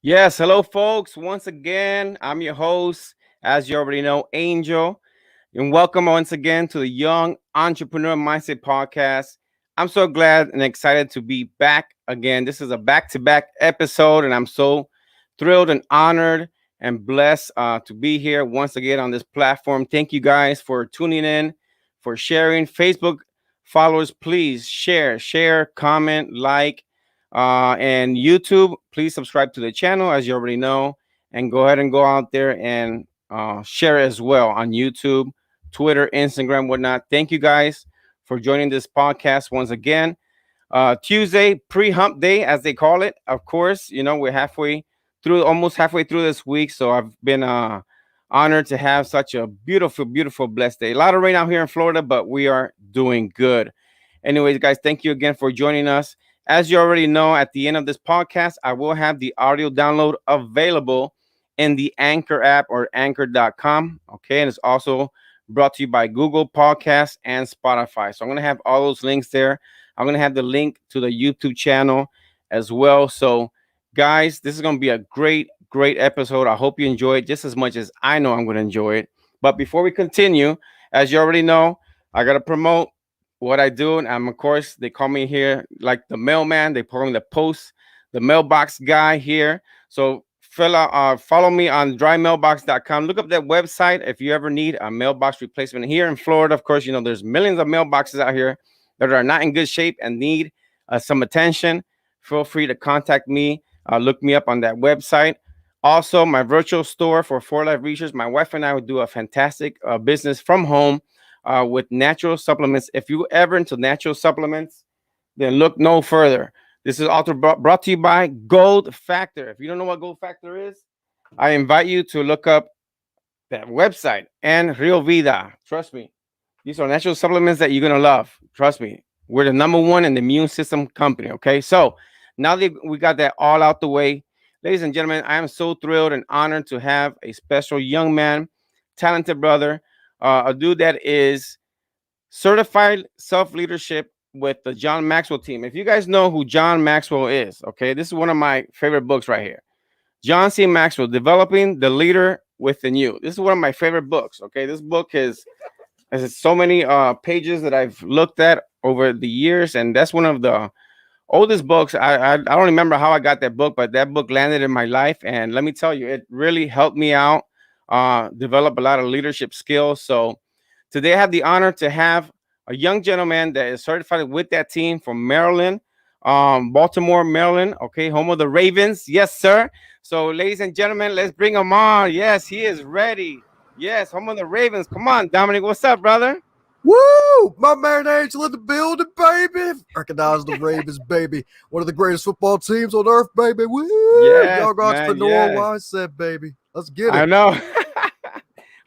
Yes, hello, folks. Once again, I'm your host, as you already know, Angel, and welcome once again to the Young Entrepreneur Mindset Podcast. I'm so glad and excited to be back again. This is a back-to-back episode, and I'm so thrilled and honored and blessed to be here once again on this platform. Thank you guys for tuning in, for sharing. Facebook followers, please share, comment, like. And YouTube, please subscribe to the channel, as you already know, and go ahead and go out there and share as well on YouTube, Twitter, Instagram, whatnot. Thank you guys for joining this podcast once again. Tuesday, pre-hump day, as they call it. Of course, we're almost halfway through this week. So I've been honored to have such a beautiful, beautiful, blessed day. A lot of rain out here in Florida, but we are doing good. Anyways, guys, thank you again for joining us. As you already know, at the end of this podcast, I will have the audio download available in the Anchor app or anchor.com. Okay. And it's also brought to you by Google Podcasts and Spotify. So I'm going to have all those links there. I'm going to have the link to the YouTube channel as well. So, guys, this is going to be a great, great episode. I hope you enjoy it just as much as I know I'm going to enjoy it. But before we continue, as you already know, I got to promote what I do. And of course, they call me here like the mailman. They call me the mailbox guy here. So follow me on drymailbox.com. Look up that website if you ever need a mailbox replacement. Here in Florida, of course, there's millions of mailboxes out here that are not in good shape and need some attention. Feel free to contact me. Look me up on that website. Also, my virtual store for For Life Research. My wife and I would do a fantastic business from home with natural supplements. If you ever into natural supplements, then look no further. This is also brought to you by Gold Factor. If you don't know what Gold Factor is, I invite you to look up that website and Rio Vida. Trust me, these are natural supplements that you're going to love. Trust me. We're the number one in the immune system company. Okay. So now that we got that all out the way, ladies and gentlemen, I am so thrilled and honored to have a special young man, talented brother, a dude that is certified self-leadership with the John Maxwell Team. If you guys know who John Maxwell is, okay, this is one of my favorite books right here. John C. Maxwell, Developing the Leader Within You. This is one of my favorite books, okay? This book has so many pages that I've looked at over the years, and that's one of the oldest books. I don't remember how I got that book, but that book landed in my life, and let me tell you, it really helped me out, develop a lot of leadership skills. So today I have the honor to have a young gentleman that is certified with that team from Maryland, Baltimore, Maryland. Okay, home of the Ravens. Yes, sir. So, ladies and gentlemen, let's bring him on. Yes, he is ready. Yes, home of the Ravens. Come on, Dominique. What's up, brother? Woo! My man Angel in the building, baby. Recognize the Ravens, baby. One of the greatest football teams on earth, baby. Woo! Yes, Young man, entrepreneur yes. mindset, baby. Let's get it. I know.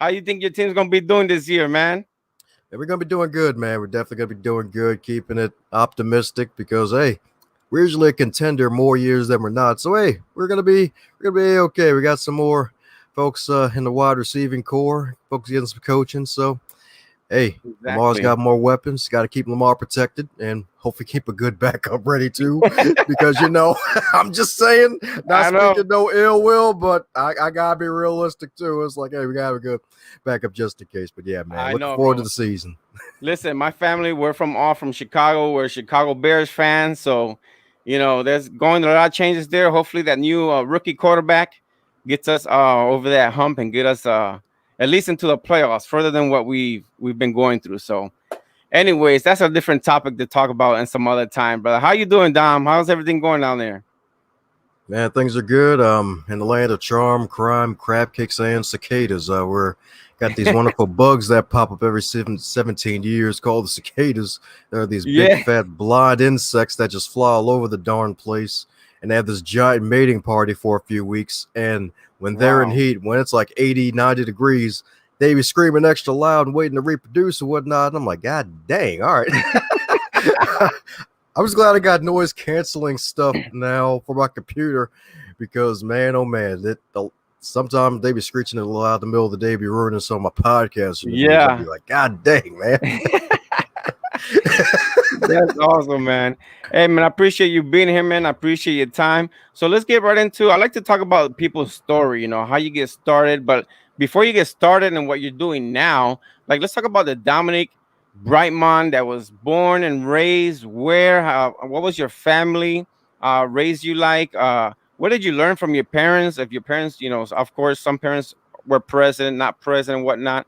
How you think your team's gonna be doing this year, man? And we're gonna be doing good, man. We're definitely gonna be doing good, keeping it optimistic because hey, we're usually a contender more years than we're not. So hey, we're gonna be okay. We got some more folks in the wide receiving core, folks getting some coaching. So hey, Exactly. Lamar's got more weapons. Got to keep Lamar protected and hopefully keep a good backup ready too. Because I'm just saying, not speaking no ill will, but I gotta be realistic too. It's like, hey, we gotta have a good backup just in case. But yeah, man, looking forward to the season. Listen, my family, we're all from Chicago. We're Chicago Bears fans, so there's going to a lot of changes there. Hopefully, that new rookie quarterback gets us over that hump and get us at least into the playoffs, further than what we've been going through. So, anyways, that's a different topic to talk about in some other time, brother. How you doing, Dom? How's everything going down there? Man, things are good. In the land of charm, crime, crab cakes, and cicadas. We're got these wonderful bugs that pop up every 17 years called the cicadas. They're these big, fat, blind insects that just fly all over the darn place. And they have this giant mating party for a few weeks. And when they're in heat, when it's like 80, 90 degrees, they be screaming extra loud and waiting to reproduce and whatnot. And I'm like, God dang, all right. I was glad I got noise canceling stuff now for my computer because, man, oh, man, sometimes they be screeching a little out in the middle of the day, be ruining some of my podcasts. Yeah. I'd be like, God dang, man. That's awesome, man. Hey, man, I appreciate you being here, man. I appreciate your time. So let's get right into. I like to talk about people's story. How you get started. But before you get started and what you're doing now, like let's talk about the Dominic Brightmon that was born and raised where. What was your family raised you like? What did you learn from your parents? If your parents, of course, some parents were present, not present, and whatnot.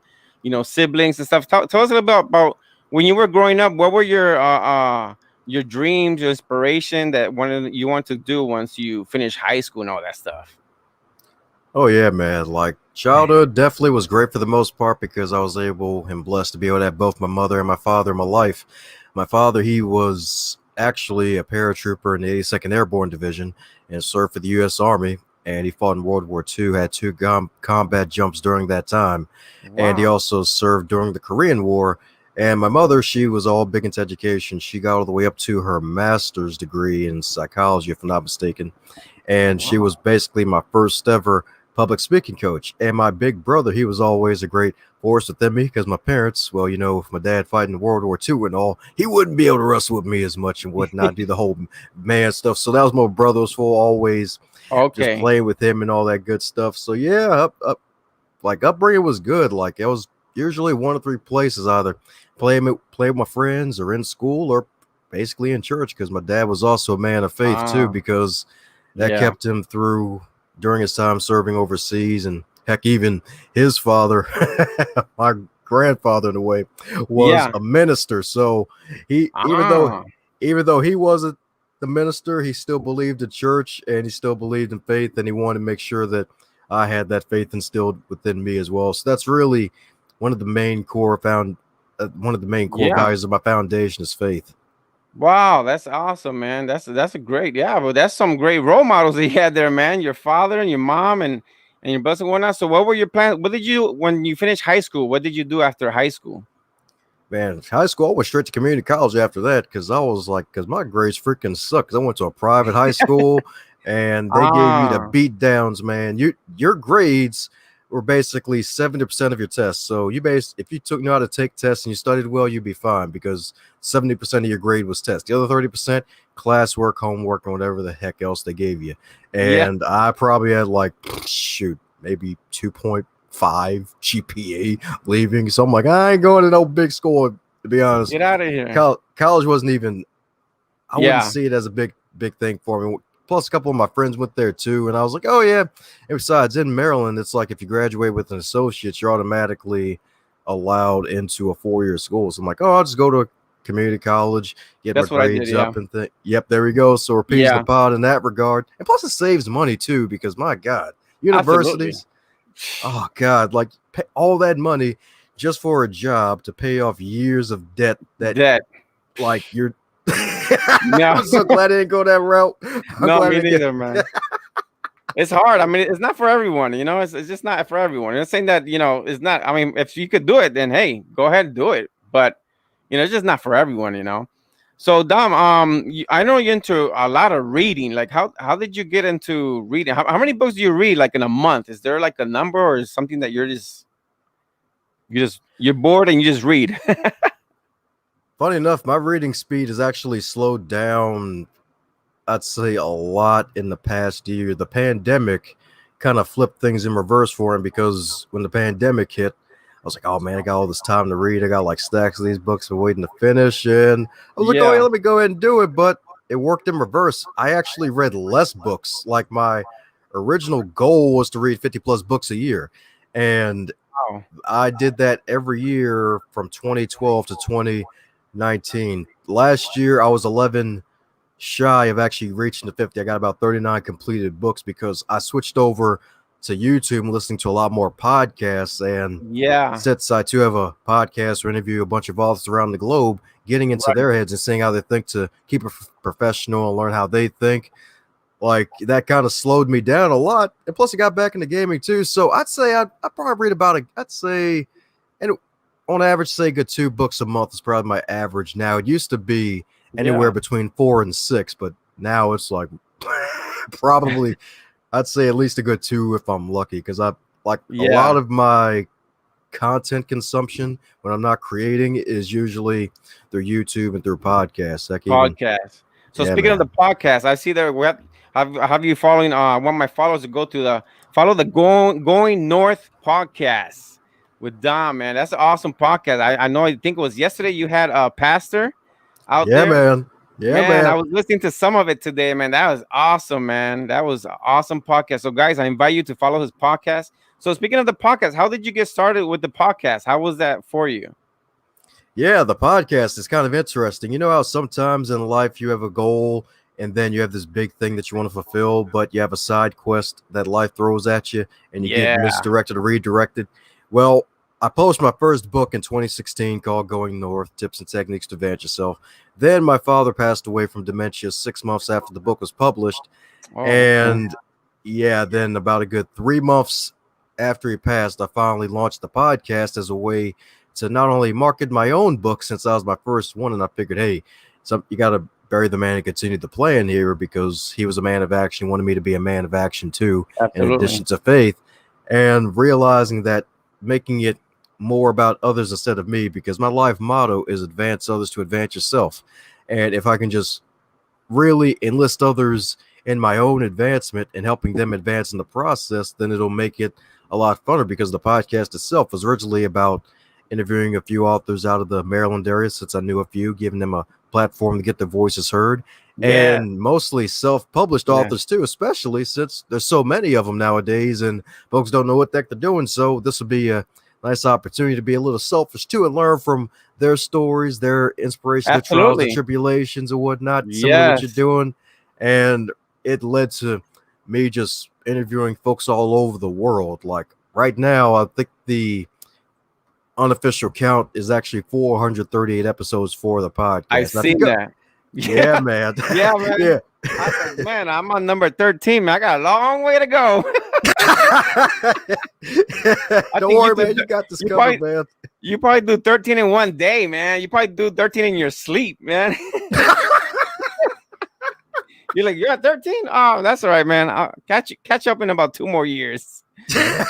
Siblings and stuff. Tell us a little bit about when you were growing up, what were your dreams, your inspiration that you want to do once you finish high school and all that stuff? Oh yeah, man. Like childhood definitely was great for the most part because I was able and blessed to be able to have both my mother and my father in my life. My father, he was actually a paratrooper in the 82nd Airborne Division and served for the U.S. Army. And he fought in World War II, had two combat jumps during that time. And he Wow. also served during the Korean War. And my mother, she was all big into education. She got all the way up to her master's degree in psychology, if I'm not mistaken. And she Wow. was basically my first ever public speaking coach. And my big brother, he was always a great force within me because my parents, well, with my dad fighting World War II and all, he wouldn't be able to wrestle with me as much and whatnot, do the whole man stuff. So that was my brother's for always just Okay. playing with him and all that good stuff. So yeah, like upbringing was good. Like it was usually one of three places, either play with my friends or in school or basically in church because my dad was also a man of faith too, Ah, because that yeah. kept him through during his time serving overseas. And heck, even his father, my grandfather in a way, was Yeah. a minister. So he Ah, even though he wasn't the minister, he still believed in church and he still believed in faith, and he wanted to make sure that I had that faith instilled within me as well. So that's really one of the main one of the main core yeah. values of my foundation is faith. Wow, that's awesome, man. That's a great, yeah. Well, that's some great role models that you had there, man. Your father and your mom and your brother and whatnot. So, what were your plans? What did you when you finished high school? What did you do after high school? Man, high school, I went straight to community college after that because I was like, because my grades freaking suck. Because I went to a private high school and they gave you the Ah, beat downs, man. Your grades were basically 70% of your tests. So if you knew how to take tests and you studied well, you'd be fine because 70% of your grade was test. The other 30% classwork, homework, and whatever the heck else they gave you. yeah. And I probably had like shoot, maybe 2.5 GPA leaving. So I'm like, I ain't going to no big school, to be honest. Get out of here. College wasn't even, I wouldn't Yeah, see it as a big thing for me. Plus, a couple of my friends went there too. And I was like, oh, yeah. And besides, in Maryland, it's like if you graduate with an associate, you're automatically allowed into a 4-year school. So I'm like, oh, I'll just go to a community college, get my that's what I did. grades Yeah, up and think, yep, there we go. So we're peas in the yeah, pod in that regard. And plus, it saves money too, because my God, absolutely. universities, oh God, like pay all that money just for a job to pay off years of debt that That like you're no, I'm so glad I didn't go that route. I'm no, glad I me didn't get neither, man. It's hard. I mean, it's not for everyone. It's just not for everyone. I'm saying that it's not. I mean, if you could do it, then hey, go ahead and do it. But it's just not for everyone. So Dom, I know you're into a lot of reading. Like, how did you get into reading? How many books do you read like in a month? Is there like a number or is something that you're bored and you just read? Funny enough, my reading speed has actually slowed down, I'd say a lot in the past year. The pandemic kind of flipped things in reverse for him because when the pandemic hit, I was like, oh man, I got all this time to read. I got like stacks of these books I'm waiting to finish. And I was like, oh yeah, Yeah. let me go ahead and do it. But it worked in reverse. I actually read less books. Like my original goal was to read 50 plus books a year. And Wow. I did that every year from 2012 to 2019. Last year, I was 11 shy of actually reaching the 50. I got about 39 completed books because I switched over to YouTube and listening to a lot more podcasts. And Yeah. since I too have a podcast or interview a bunch of authors around the globe, getting into Right. their heads and seeing how they think to keep it professional and learn how they think, like that kind of slowed me down a lot. And plus, I got back into gaming too. So I'd say I'd probably read about I'd say, and on average, say good 2 books a month is probably my average now. It used to be anywhere Yeah. between 4 and 6, but now it's like probably I'd say at least a good 2 if I'm lucky, because I like a lot Yeah. of my content consumption when I'm not creating is usually through YouTube and through podcasts. Like even, Podcast. So yeah, speaking of the man. podcast, I see that we have you following. I want my followers to go to the follow the Going North podcast with Dom. Man, that's an awesome podcast. I know. I think it was yesterday. You had a pastor out Yeah, there. man. Yeah, Man, I man. was listening to some of it today, man. That was awesome, man. That was an awesome podcast. So, guys, I invite you to follow his podcast. So, speaking of the podcast, how did you get started with the podcast? How was that for you? Yeah, the podcast is kind of interesting. You know how sometimes in life you have a goal and then you have this big thing that you want to fulfill, but you have a side quest that life throws at you and you get Yeah, misdirected or redirected. Well, I published my first book in 2016 called Going North: Tips and Techniques to Advance Yourself. Then my father passed away from dementia 6 months after the book was published. oh, okay. And yeah, then about a good 3 months after he passed, I finally launched the podcast as a way to not only market my own book since I was my first one, and I figured, hey, you got to bury the man and continue the plan here because he was a man of action, wanted me to be a man of action too, in Absolutely. addition to faith, and realizing that making it more about others instead of me, because my life motto is advance others to advance yourself. And if I can just really enlist others in my own advancement and helping them advance in the process, then it'll make it a lot funner, because the podcast itself was originally about interviewing a few authors out of the Maryland area, since I knew a few, giving them a platform to get their voices heard, Yeah, and mostly self-published yeah. authors too, especially since there's so many of them nowadays and folks don't know what the heck they're doing. So this would be a nice opportunity to be a little selfish too and learn from their stories, their inspiration, their trials, their Absolutely. tribulations, and whatnot, similar to what you're Yes. doing. And it led to me just interviewing folks all over the world. Like right now, I think the unofficial count is actually 438 episodes for the I podcast. Now, if you seen go, that. yeah, Yeah, man, yeah, man. yeah. I was like, man, I'm on number 13, man. I got a long way to go. I Don't think worry, man. You got this you covered, probably man. you probably do 13 in one day, man. You probably do 13 in your sleep, man. You're like, you're at 13? Oh, that's all right, man. I'll catch up in about 2 more years.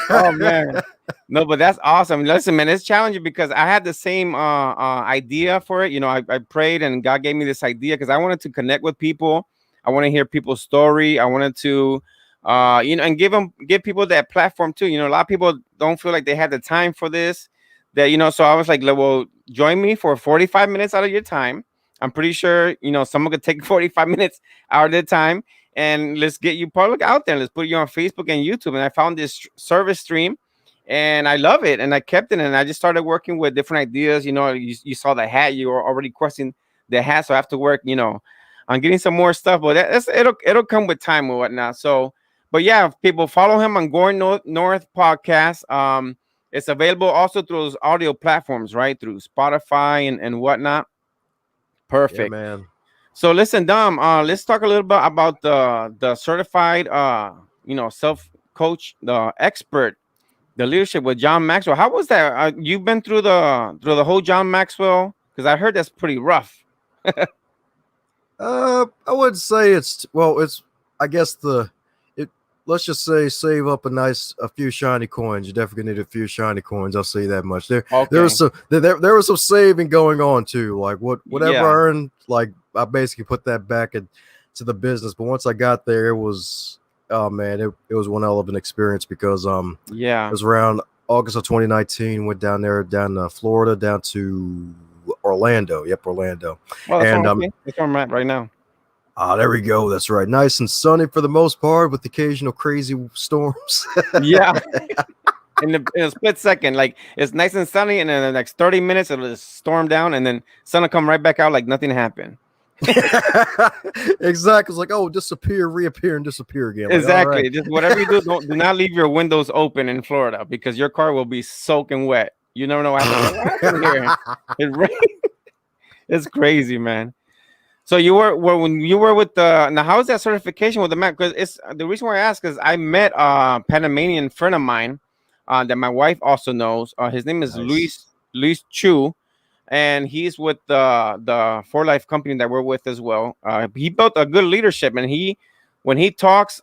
Oh man. No, but that's awesome. Listen, man, it's challenging because I had the same idea for it. You know, I prayed and God gave me this idea because I wanted to connect with people. I want to hear people's story. I wanted to and give people that platform too. You know, a lot of people don't feel like they had the time for this. So I was like, well, join me for 45 minutes out of your time. I'm pretty sure, someone could take 45 minutes out of their time, and let's get you public out there. Let's put you on Facebook and YouTube. And I found this service stream and I love it. And I kept it. And I just started working with different ideas. You saw the hat, you were already questioning the hat. So I have to work, on getting some more stuff, but it'll come with time and whatnot. So, but yeah, people follow him on Going North podcast. It's available also through those audio platforms, right? Through Spotify and whatnot. Yeah, Perfect. man. So listen, Dom, let's talk a little bit about the certified self coach, the expert, the leadership with John Maxwell. How was that? You've been through the whole John Maxwell, because I heard that's pretty rough. I would say it's I guess it let's just say save up a few shiny coins. You definitely need a few shiny coins. I'll say that much. There was Okay. there was some saving going on too. Like whatever I Yeah. earned, like I basically put that back into the business. But once I got there, it was, oh man, it was one hell of an experience, because it Yeah. was around August of 2019. Went down to Florida, down to Orlando. Yep, Orlando. Well, that's And one okay. That's where I'm at right now. there we go. That's right. Nice and sunny for the most part, with occasional crazy storms. Yeah. In a split second, like it's nice and sunny, and in the next 30 minutes it'll just storm down, and then sun will come right back out like nothing happened. Exactly. It's like, oh, disappear, reappear, and disappear again. Like, all right. Exactly. Just whatever you do not leave your windows open in Florida, because your car will be soaking wet. You never know what happened. What happened here? It rained. It's crazy, man. So when you were with the now, how's that certification with the Mac? Because it's the reason why I ask is I met a Panamanian friend of mine that my wife also knows. His name is Nice. Luis Chu, and he's with the For Life company that we're with as well. He built a good leadership, and when he talks,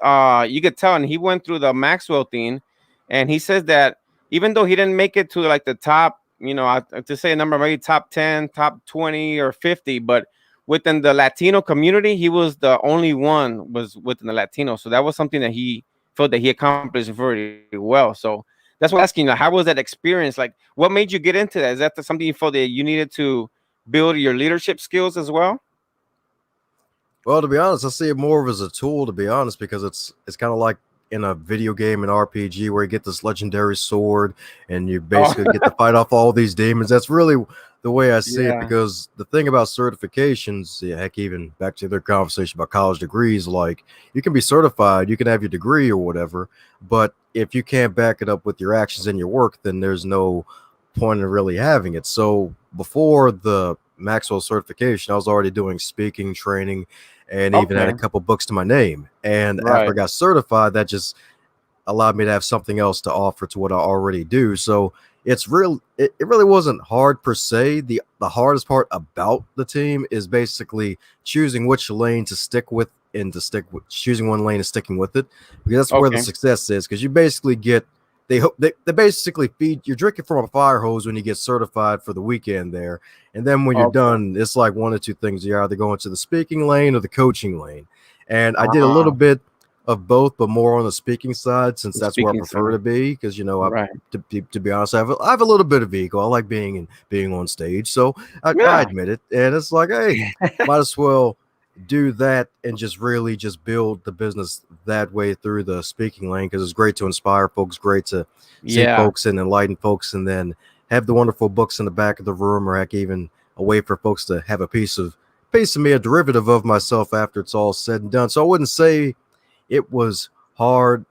you could tell, and he went through the Maxwell thing, and he says that even though he didn't make it to like the top, to say a number, maybe top 10, top 20 or 50, but within the Latino community, he was the only one was within the Latino. So that was something that he felt that he accomplished very well. So that's why I'm asking, how was that experience? Like, what made you get into that? Is that something you felt that you needed to build your leadership skills as well? Well, to be honest, I see it more of as a tool, to be honest, because it's kind of like in a video game, an RPG, where you get this legendary sword and you Oh, basically get to fight off all these demons. That's really the way I see it, yeah. because the thing about certifications, yeah, heck, even back to their conversation about college degrees, like you can be certified, you can have your degree or whatever, but if you can't back it up with your actions and your work, then there's no point in really having it. So before the Maxwell certification, I was already doing speaking training and even had a Okay. couple books to my name. And after I Right. got certified, that just allowed me to have something else to offer to what I already do. So it really wasn't hard per se. The hardest part about the team is basically choosing which lane to stick with, and to stick with choosing one lane and sticking with it, because that's where the Okay. success is. Because you basically get they basically feed you're drinking from a fire hose when you get certified for the weekend there, and then when you're Okay. done, it's like one or two things. You're either going to the speaking lane or the coaching lane. And I did a little Ah, bit of both, but more on the speaking side, since the that's where I speaking prefer to side. be. Because Right. to be honest, I have a little bit of ego. I like being on stage, so I Yeah. admit it. And it's like, hey, might as well do that and just really just build the business that way through the speaking lane, because it's great to inspire folks, great to see Yeah. folks and enlighten folks, and then have the wonderful books in the back of the room, or heck, even a way for folks to have a piece of me, a derivative of myself after it's all said and done. So I wouldn't say it was hard,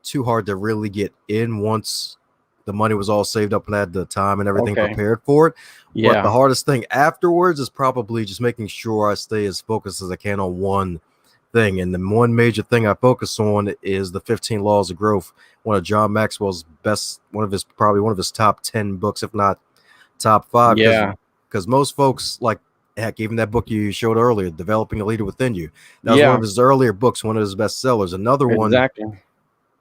too hard to really get in once the money was all saved up and I had the time and everything Okay. prepared for it. But the Yeah. hardest thing afterwards is probably just making sure I stay as focused as I can on one thing. And the one major thing I focus on is the 15 Laws of Growth, one of John Maxwell's best, probably one of his top 10 books, if not top five, Yeah. because most folks, like, heck, even that book you showed earlier, Developing a Leader Within You, that was one Yeah. of his earlier books, one of his bestsellers. Another one, Exactly.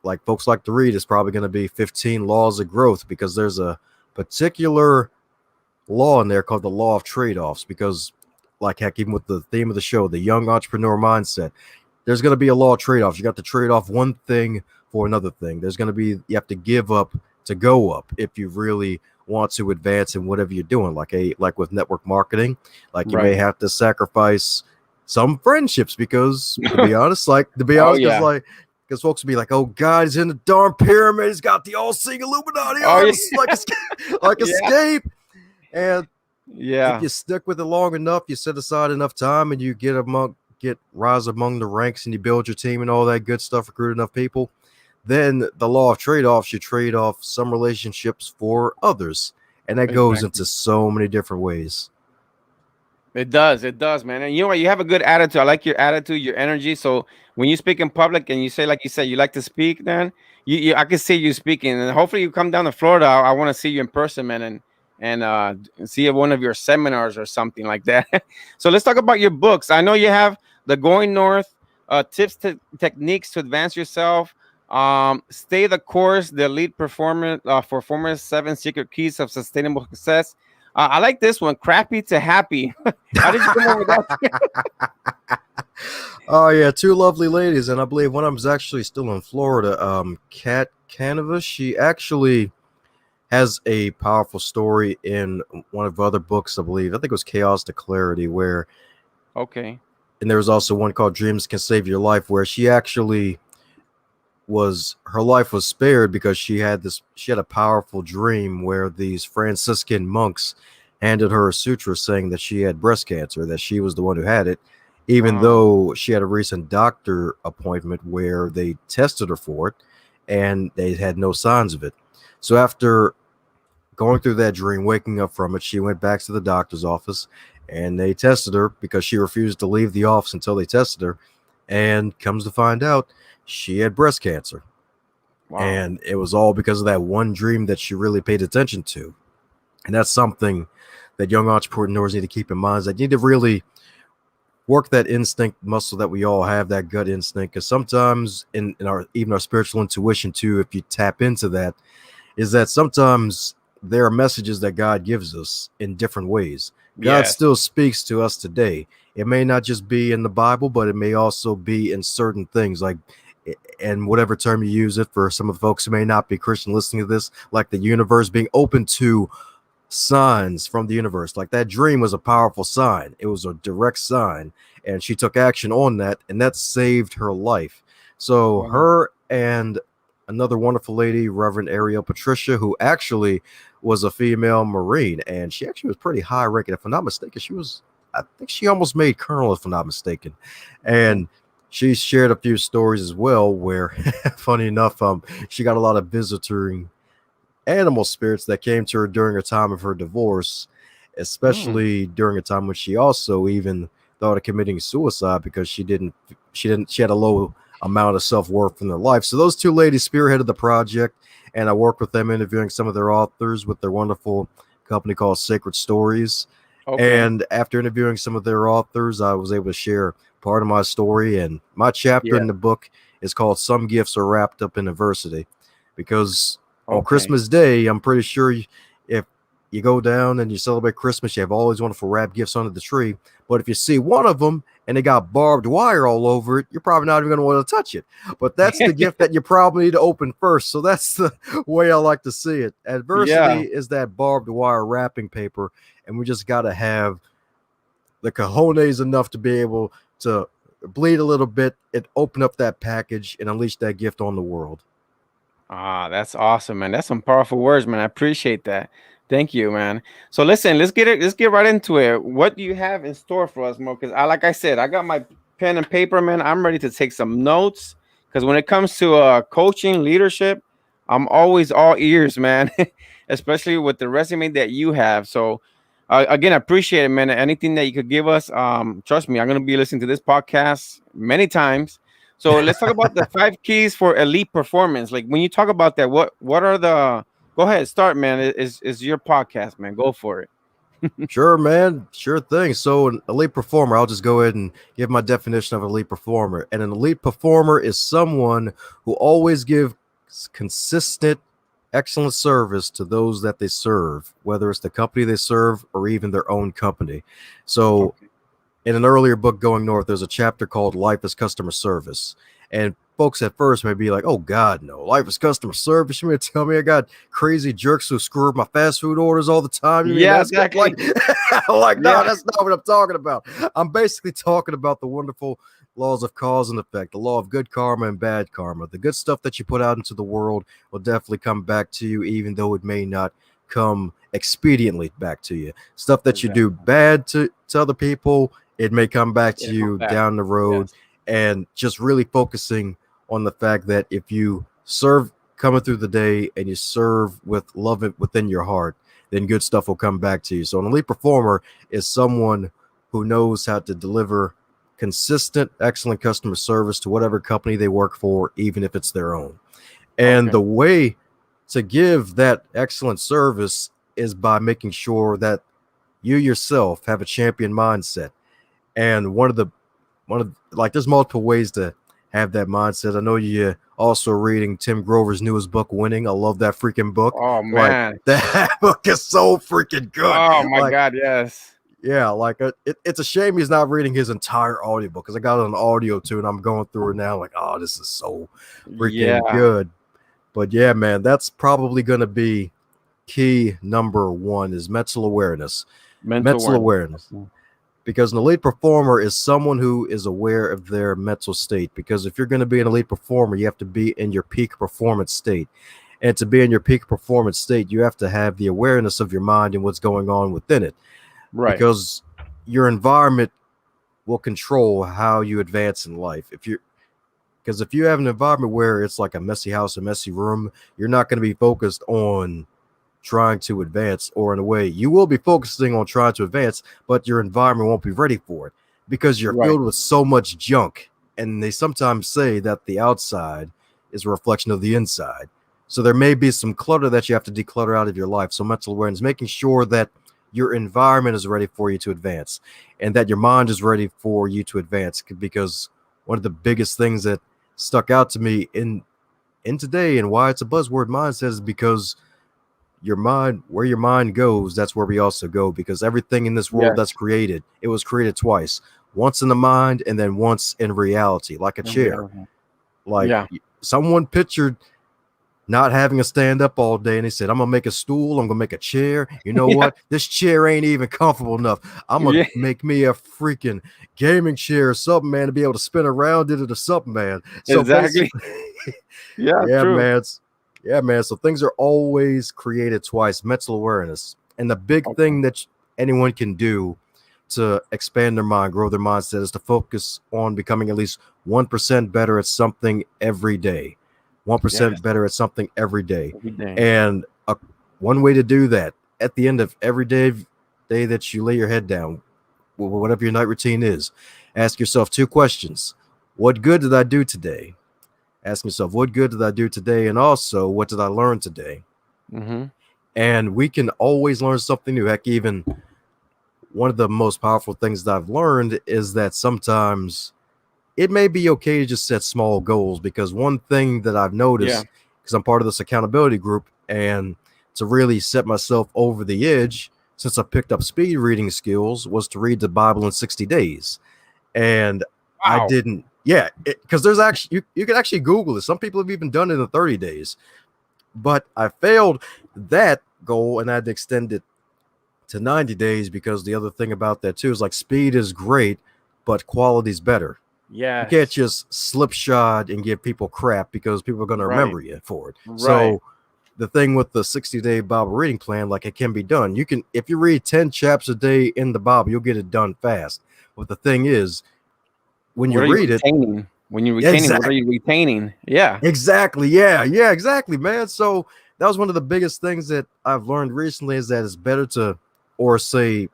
like folks like to read, is probably going to be 15 Laws of Growth, because there's a particular law in there called the law of trade-offs. Because, like, heck, even with the theme of the show, the young entrepreneur mindset, there's going to be a law of trade-offs. You got to trade off one thing for another thing. There's going to be, you have to give up to go up if you really want to advance in whatever you're doing. Like with network marketing, like you may Right. have to sacrifice some friendships, because to be Oh honest, because yeah. folks will be like, oh God, he's in the darn pyramid, he's got the all-seeing Illuminati Oh yeah. arms, like like Yeah. escape. And if Yeah. you stick with it long enough, you set aside enough time, and you get rise among the ranks, and you build your team and all that good stuff, recruit enough people, then the law of trade-offs, you trade off some relationships for others. And that goes Exactly. into so many different ways. It does. It does, man. And you know what? You have a good attitude. I like your attitude, your energy. So when you speak in public and you say, like you said, you like to speak, then I can see you speaking. And hopefully you come down to Florida. I want to see you in person, man, and see one of your seminars or something like that. So let's talk about your books. I know you have the Going North, tips to techniques to advance yourself. Stay the course, the elite performance, 7 secret keys of sustainable success. I like this one, crappy to happy. How did you come up with that? Oh yeah, two lovely ladies, and I believe one of them is actually still in Florida. Kat Canavas. She actually has a powerful story in one of the other books, I believe. I think it was Chaos to Clarity, where, Okay. and there was also one called Dreams Can Save Your Life, where she actually her life was spared because she had a powerful dream where these Franciscan monks handed her a sutra saying that she had breast cancer, that she was the one who had it, even Uh, though she had a recent doctor appointment where they tested her for it and they had no signs of it. So after going through that dream, waking up from it, she went back to the doctor's office and they tested her, because she refused to leave the office until they tested her. And comes to find out, she had breast cancer. wow. And it was all because of that one dream that she really paid attention to. And that's something that young entrepreneurs need to keep in mind, is they need to really work that instinct muscle that we all have, that gut instinct. Because sometimes in our even our spiritual intuition too, if you tap into that, is that sometimes there are messages that God gives us in different ways. God Yes. still speaks to us today. It may not just be in the Bible, but it may also be in certain things, like, and whatever term you use it for some of the folks who may not be Christian listening to this, like the universe being open to signs from the universe. Like that dream was a powerful sign. It was a direct sign, and she took action on that, and that saved her life. So Wow. her and another wonderful lady, Reverend Ariel Patricia, who actually was a female Marine, and she actually was pretty high ranking. If I'm not mistaken, I think she almost made Colonel, if I'm not mistaken. Okay. And she shared a few stories as well where, funny enough, she got a lot of visiting animal spirits that came to her during a time of her divorce, Mm. especially during a time when she also even thought of committing suicide because she had a low amount of self-worth in their life. So those two ladies spearheaded the project, and I worked with them interviewing some of their authors with their wonderful company called Sacred Stories. Okay. And after interviewing some of their authors, I was able to share part of my story, and my chapter Yeah. in the book is called Some Gifts Are Wrapped Up in Adversity, because on Okay. Christmas Day, I'm pretty sure if you go down and you celebrate Christmas, you have all these wonderful wrap gifts under the tree. But if you see one of them and they got barbed wire all over it, you're probably not even going to want to touch it. But that's the gift that you probably need to open first. So that's the way I like to see it. Yeah. Adversity is that barbed wire wrapping paper, and we just got to have the cojones enough to be able to bleed a little bit and open up that package and unleash that gift on the world. Ah, that's awesome, man. That's some powerful words, man. I appreciate that. Thank you, man. So listen, let's get right into it. What do you have in store for us, Mo? Because like I said, I got my pen and paper, man. I'm ready to take some notes. Because when it comes to coaching, leadership, I'm always all ears, man. Especially with the resume that you have. So again, I appreciate it, man. Anything that you could give us, trust me, I'm gonna be listening to this podcast many times. So let's talk about the 5 keys for elite performance. Like when you talk about that, what are the? Go ahead, start, man. Is your podcast, man? Go for it. Sure, man. Sure thing. So, an elite performer, I'll just go ahead and give my definition of an elite performer. And an elite performer is someone who always gives consistent, excellent service to those that they serve, whether it's the company they serve or even their own company. So, Okay. in an earlier book, Going North, there's a chapter called Life is Customer Service. And folks at first may be like, oh, God, no, life is customer service. You mean to tell me I got crazy jerks who screw up my fast food orders all the time? You mean Yeah, that's good? exactly. Like, no, Yeah. that's not what I'm talking about. I'm basically talking about the wonderful laws of cause and effect, the law of good karma and bad karma. The good stuff that you put out into the world will definitely come back to you, even though it may not come expediently back to you. Stuff that you do Exactly. bad to other people, it may come back to It'll come you back. down the road. Yes. And just really focusing on the fact that if you serve coming through the day and you serve with love within your heart, then good stuff will come back to you. So an elite performer is someone who knows how to deliver consistent, excellent customer service to whatever company they work for, even if it's their own. And Okay. the way to give that excellent service is by making sure that you yourself have a champion mindset. And one of like there's multiple ways to have that mindset. I know you also reading Tim Grover's newest book, Winning. I love that freaking book. Oh Like man. that book is so freaking good. Oh my Like, God. Yes. yeah, like it's a shame he's not reading his entire audiobook because I got it on audio too, and I'm going through it now. Like, oh, this is so freaking Yeah. good. But yeah, man, that's probably gonna be key number one is mental awareness. Mental Mental awareness. awareness, Okay. because an elite performer is someone who is aware of their mental state. Because if you're going to be an elite performer, you have to be in your peak performance state. And to be in your peak performance state, you have to have the awareness of your mind and what's going on within it. Right. Because your environment will control how you advance in life. If you have an environment where it's like a messy house, a messy room, you're not going to be focused on trying to advance, or in a way you will be focusing on trying to advance, but your environment won't be ready for it because you're Right. filled with so much junk. And they sometimes say that the outside is a reflection of the inside. So there may be some clutter that you have to declutter out of your life. So mental awareness, making sure that your environment is ready for you to advance and that your mind is ready for you to advance. Because one of the biggest things that stuck out to me in today and why it's a buzzword mindset is because where your mind goes, that's where we also go, because everything in this world that's Yes. created, it was created twice, once in the mind and then once in reality, like a In chair. reality. Like Yeah. someone pictured not having a stand up all day and they said, I'm gonna make a stool, I'm gonna make a chair. You know Yeah. what? This chair ain't even comfortable enough. I'm gonna Yeah. make me a freaking gaming chair or something, man, to be able to spin around it or something, man. So Exactly. basically, Yeah. yeah, True. man. Yeah, man. So things are always created twice, mental awareness. And the big Okay. thing that anyone can do to expand their mind, grow their mindset, is to focus on becoming at least 1% better at something every day. 1% Yes. better at something every day. Every day. And one way to do that, at the end of every day that you lay your head down, whatever your night routine is, ask yourself two questions. What good did I do today? Ask yourself, what good did I do today? And also, what did I learn today? Mm-hmm. And we can always learn something new. Heck, even one of the most powerful things that I've learned is that sometimes it may be okay to just set small goals, because one thing that I've Yeah. noticed, because I'm part of this accountability group, and to really set myself over the edge since I picked up speed reading skills, was to read the Bible in 60 days. And I Wow. didn't, yeah, because there's actually, you can actually Google it. Some people have even done it in 30 days, but I failed that goal and I had to extend it to 90 days, because the other thing about that too is like speed is great, but quality's better. You can't Yes. just slipshod and give people crap, because people are going to Right. remember you for it. Right. So the thing with the 60-day Bible reading plan, like, it can be done. You can, if you read 10 chapters a day in the Bible, you'll get it done fast. But the thing is, when you What are you read it, retaining? When you're retaining, what are exactly, you retaining? Yeah. exactly, yeah, exactly, man. So that was one of the biggest things that I've learned recently, is that it's better to, or say,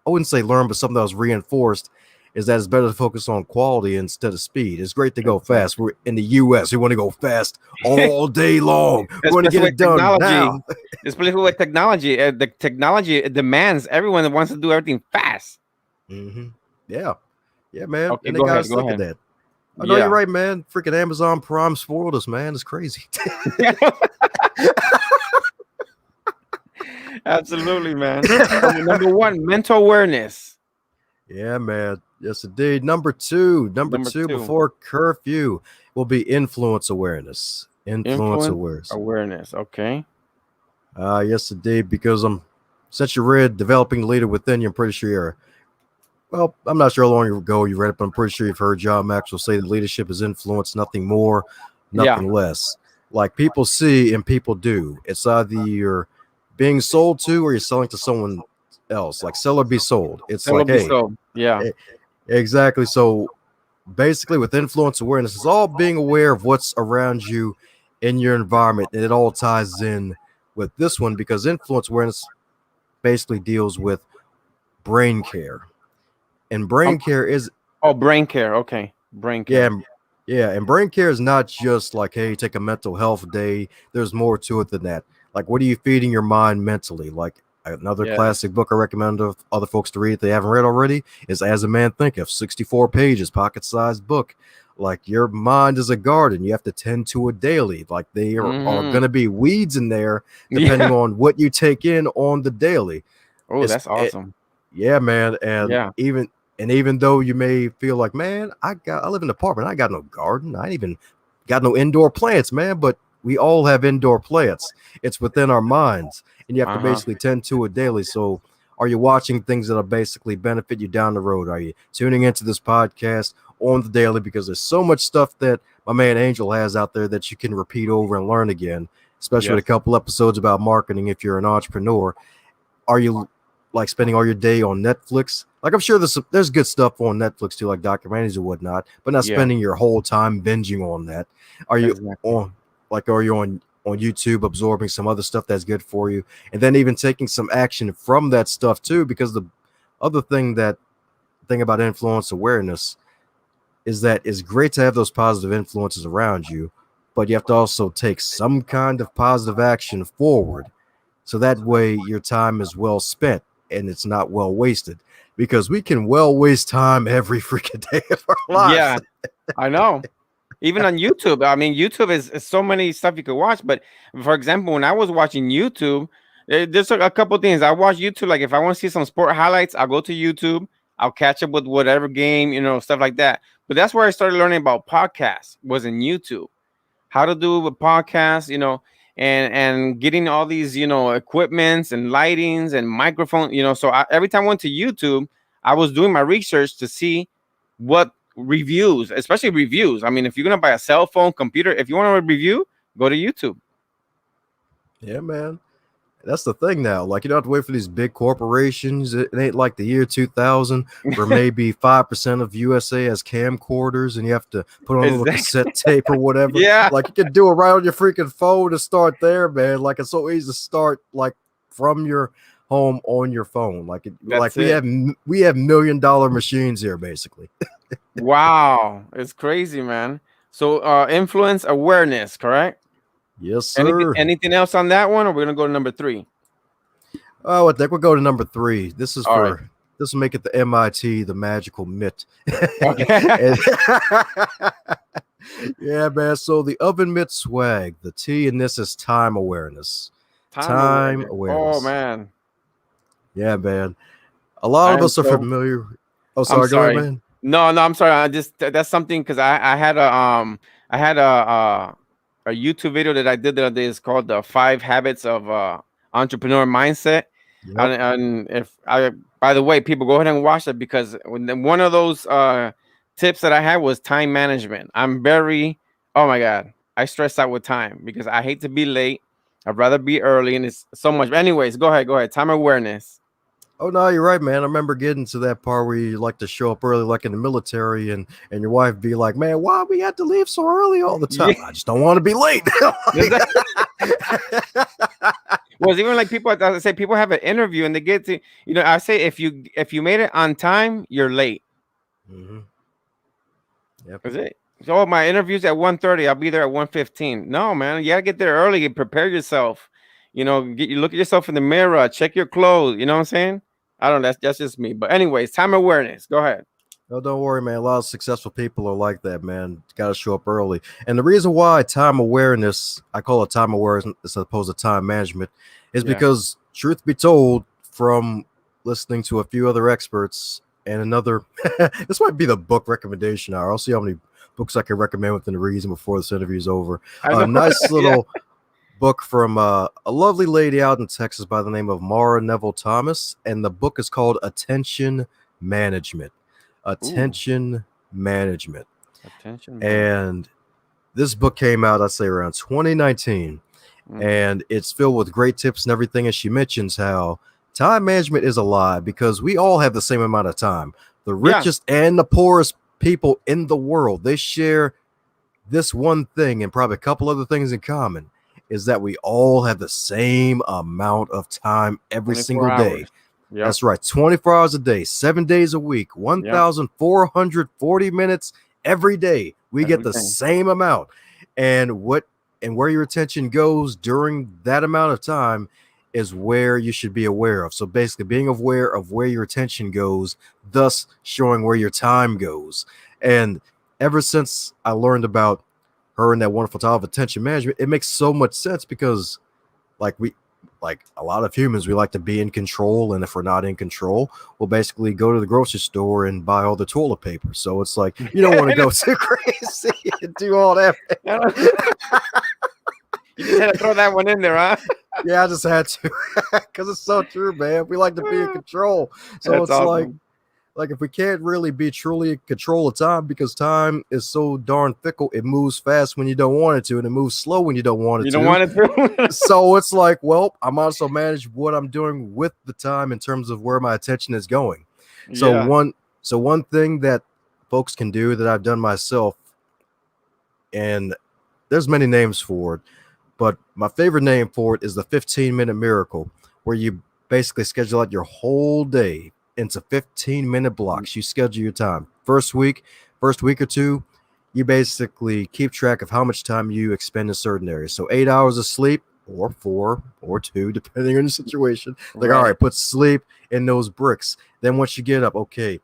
I wouldn't say learn, but something that was reinforced, is that it's better to focus on quality instead of speed. It's great to go fast. Exactly. We're in the US. We want to go fast all day long. We want to Especially get with it done now. technology. Especially with technology. The technology it demands everyone that wants to do everything fast. Hmm. Yeah. Yeah, man. Okay, And they go got ahead. us Go thinking ahead. that. I know you're Yeah. right, man. Freaking Amazon Prime spoiled us, man. It's crazy. Absolutely, man. Number one, mental awareness. Yeah, man. Yes, indeed. Number two. Number Number two, two, before curfew, will be influence awareness. Influence influence awareness. awareness. Okay. Yes, indeed. Because since you read Developing the Leader Within You, I'm pretty sure you're, well, I'm not sure how long ago you read it, but I'm pretty sure you've heard John Maxwell say that leadership is influence, nothing more, Yeah. nothing less. Like, people see and people do. It's either you're being sold to or you're selling to someone else. Like, sell or be sold. It's That will like, be hey, so. Yeah. e- exactly. So basically, with influence awareness, it's all being aware of what's around you in your environment. And it all ties in with this one, because influence awareness basically deals with brain care. And Um, brain care is, oh, brain care. Okay. Brain yeah, care. yeah, and brain care is not just like, hey, take a mental health day. There's more to it than that. Like, what are you feeding your mind mentally? Like, another Yes. classic book I recommend to other folks to read if they haven't read already is As a Man Thinketh, 64 pages, pocket-sized book. Like, your mind is a garden. You have to tend to it daily. Like, are Mm-hmm. going to be weeds in there depending Yeah. on what you take in on the daily. Oh, It's that's awesome. Yeah, man, and Yeah. even though you may feel like, man, I live in an apartment, I got no garden, I ain't even got no indoor plants, man, but we all have indoor plants. It's within our minds, and you have to Uh-huh. basically tend to it daily. So, are you watching things that'll basically benefit you down the road? Are you tuning into this podcast on the daily? Because there's so much stuff that my man Angel has out there that you can repeat over and learn again, especially with Yes. a couple episodes about marketing if you're an entrepreneur. Are you like spending all your day on Netflix? Like, I'm sure there's good stuff on Netflix too, like documentaries and whatnot, but not Yeah. spending your whole time binging on that. Are you Exactly. on are you on YouTube absorbing some other stuff that's good for you, and then even taking some action from that stuff too? Because the other thing about influence awareness is that it's great to have those positive influences around you, but you have to also take some kind of positive action forward, so that way your time is well spent and it's not well wasted, because we can well waste time every freaking day of our lives. Yeah. I know. Even on YouTube. I mean, YouTube is so many stuff you could watch. But for example, when I was watching YouTube, there's a couple things. I watch YouTube. Like if I want to see some sport highlights, I'll go to YouTube. I'll catch up with whatever game, stuff like that. But that's where I started learning about podcasts, was in YouTube. How to do a podcast, and getting all these, equipments and lightings and microphone, so every time I went to YouTube, I was doing my research to see what reviews, especially reviews. I mean, if you're gonna buy a cell phone, computer, if you want to review, go to YouTube. Yeah, man. That's the thing now. Like, you don't have to wait for these big corporations. It ain't like the year 2000 where maybe 5% of USA has camcorders and you have to put on a little Exactly. cassette tape or whatever. Yeah, Like, you can do it right on your freaking phone to start there, man. Like, it's so easy to start, like, from your home on your phone. Like that's it. we have $1 million machines here, basically. Wow, it's crazy, man. So influence awareness, correct? Yes, Anything sir. anything else on that one, or we're gonna go to number three? Oh, I think we'll go to number 3. All right. This will make it the MIT, the magical mitt. Okay. And- yeah, man. So the oven mitt swag, the T in this is time awareness. Time Time awareness. Oh awareness. man. Yeah, man. A lot I of am us are so familiar. Oh, I'm sorry. Go ahead, sorry. man. No, no, I'm sorry. I just that's something because I had a YouTube video that I did the other day. It's called the 5 Habits of Entrepreneur Mindset. Yep. And if I by the way, people go ahead and watch it, because one of those tips that I had was time management. I'm very, oh my God, I stress out with time because I hate to be late. I'd rather be early, and it's so much. Anyways, go ahead, go ahead. Time awareness. Oh no, you're right, man. I remember getting to that part where you like to show up early, like in the military, and your wife be like, "Man, why we have to leave so early all the time? Yeah. I just don't want to be late." Well, it's even like people, as I say, people have an interview and they get to, I say if you made it on time, you're late. hmm Yep. Is it? Oh, my interview's at 1:30. I'll be there at 1:15. No, man, you gotta get there early. Prepare yourself. You look at yourself in the mirror, check your clothes. You know what I'm saying? I don't know. That's just me. But anyways, time awareness. Go ahead. No, don't worry, man. A lot of successful people are like that, man. Got to show up early. And the reason why time awareness, I call it time awareness as opposed to time management, is Yeah. because, truth be told, from listening to a few other experts and another, this might be the book recommendation hour. I'll see how many books I can recommend within the reason before this interview is over. I A know. nice Yeah. little book from a lovely lady out in Texas by the name of Mara Neville Thomas, and the book is called Attention Management. Ooh, Attention Management. attention, man. And this book came out, I'd say, around 2019, Mm-hmm. and it's filled with great tips and everything. And she mentions how time management is a lie because we all have the same amount of time. The Yeah. richest and the poorest people in the world, they share this one thing and probably a couple other things in common, is that we all have the same amount of time every 24 single day. hours. Yep. That's right. 24 hours a day, 7 days a week, Yep. 1,440 minutes every day. We get the Everything. same amount. And where your attention goes during that amount of time is where you should be aware of. So basically being aware of where your attention goes, thus showing where your time goes. And ever since I learned about her and that wonderful title of attention management, it makes so much sense because like a lot of humans, we like to be in control, and if we're not in control, we'll basically go to the grocery store and buy all the toilet paper. So it's like you don't want to go too crazy and do all that. You just had to throw that one in there, huh? Yeah, I just had to because it's so true, man. We like to be in control, so That's it's awesome. like if we can't really be truly in control of time because time is so darn fickle, it moves fast when you don't want it to, and it moves slow when you don't want it You don't to. want it to. So it's like, well, I'm also manage what I'm doing with the time in terms of where my attention is going. So Yeah. one thing that folks can do that I've done myself, and there's many names for it, but my favorite name for it is the 15-minute miracle, where you basically schedule out your whole day into 15-minute blocks. You schedule your time. First week or two, you basically keep track of how much time you expend in certain areas. So 8 hours of sleep, or 4 or 2, depending on the situation. Like, all Right. right, put sleep in those bricks. Then once you get up, okay,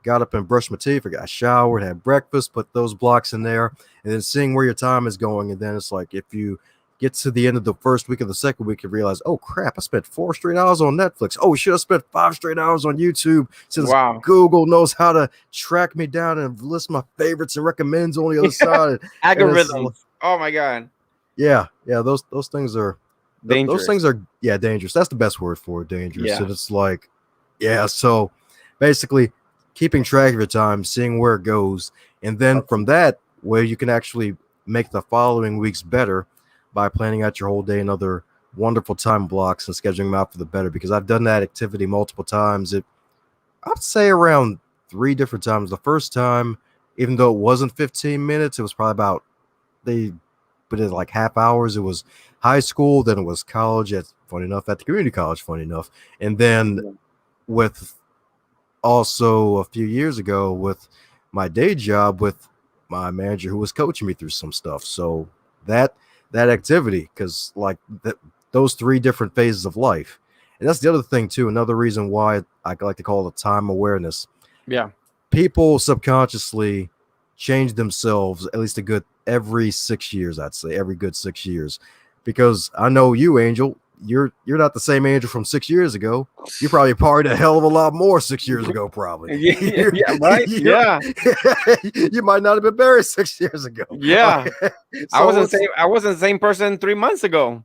got up and brushed my teeth, I got showered, had breakfast, put those blocks in there, and then seeing where your time is going. And then it's like, if you get to the end of the first week of the second week, you realize, oh crap, I spent 4 straight hours on Netflix. Oh shit, I spent 5 straight hours on YouTube, since Wow. Google knows how to track me down and list my favorites and recommends on the other side. And it's Algorithms. Oh my God. yeah, those things are those Dangerous. things are dangerous. That's the best word for it, dangerous. Yeah. And it's like, yeah, so basically keeping track of your time, seeing where it goes, and then Okay. from that, where you can actually make the following weeks better by planning out your whole day and other wonderful time blocks and scheduling them out for the better. Because I've done that activity multiple times. I'd say around 3 different times. The first time, even though it wasn't 15 minutes, it was probably about, they put it like half hours. It was high school, then it was college, at funny enough, at the community college, funny enough. And then Yeah. with also a few years ago with my day job with my manager who was coaching me through some stuff. So that activity, because like those 3 different phases of life. And that's the other thing too, another reason why I like to call it time awareness. Yeah. People subconsciously change themselves at least a good every 6 years, I'd say every good 6 years. Because I know you, Angel, you're not the same Angel from 6 years ago. You probably partied a hell of a lot more 6 years ago, probably. Yeah, yeah, right. Yeah. You might not have been married 6 years ago. Yeah. I So wasn't it's same. I wasn't the same person 3 months ago.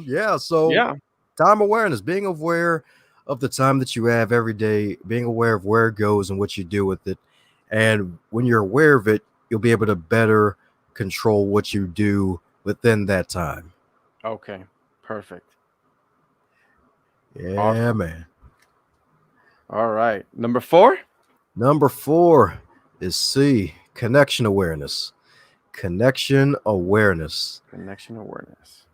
yeah. So Yeah. time awareness, being aware of the time that you have every day, being aware of where it goes and what you do with it. And when you're aware of it, you'll be able to better control what you do within that time. Okay. Perfect. Yeah, Awesome. man. All right. Number 4. Number 4 is C, connection awareness. Connection awareness. Connection awareness.